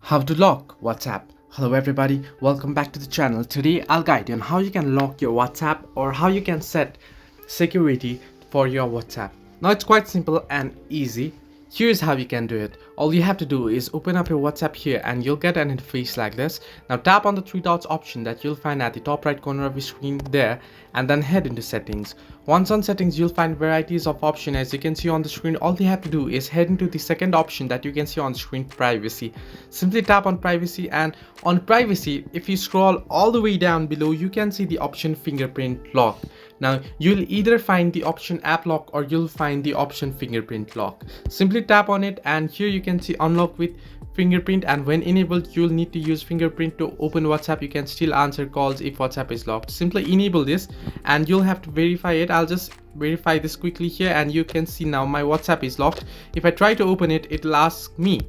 How to lock WhatsApp. Hello everybody, welcome back to the channel. Today I'll guide you on how you can lock your WhatsApp or how you can set security for your WhatsApp. Now it's quite simple and easy. Here's how you can do it. All you have to do is open up your WhatsApp here and you'll get an interface like this. Now tap on the three dots option that you'll find at the top right corner of your screen there and then head into settings. Once on settings, you'll find varieties of options. As you can see on the screen, all you have to do is head into the second option that you can see on the screen, privacy. Simply tap on privacy, and on privacy, if you scroll all the way down below, you can see the option fingerprint lock. Now you'll either find the option app lock or you'll find the option fingerprint lock. Simply tap on it and here you can see unlock with fingerprint, and when enabled you'll need to use fingerprint to open WhatsApp. You can still answer calls if WhatsApp is locked. Simply enable this and you'll have to verify it. I'll just verify this quickly here and you can see now my WhatsApp is locked. If I try to open it, it'll ask me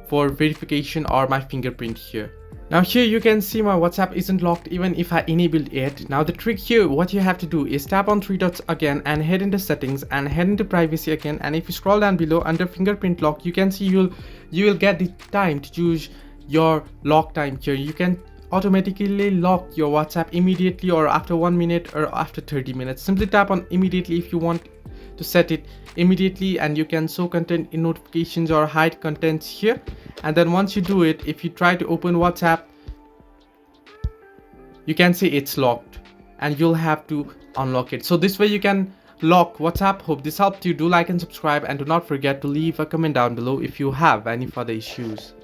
for verification or my fingerprint here. Now here you can see my WhatsApp isn't locked even if I enabled it. Now the trick here, what you have to do is tap on three dots again and head into settings and head into privacy again, and if you scroll down below under fingerprint lock, you can see you will get the time to choose your lock time here. You can automatically lock your WhatsApp immediately or after 1 minute or after 30 minutes. Simply tap on immediately if you want to set it immediately, and you can show content in notifications or hide contents here. And then once you do it, if you try to open WhatsApp, you can see it's locked and you'll have to unlock it. So this way you can lock WhatsApp. Hope this helped you. Do like and subscribe, and do not forget to leave a comment down below if you have any further issues.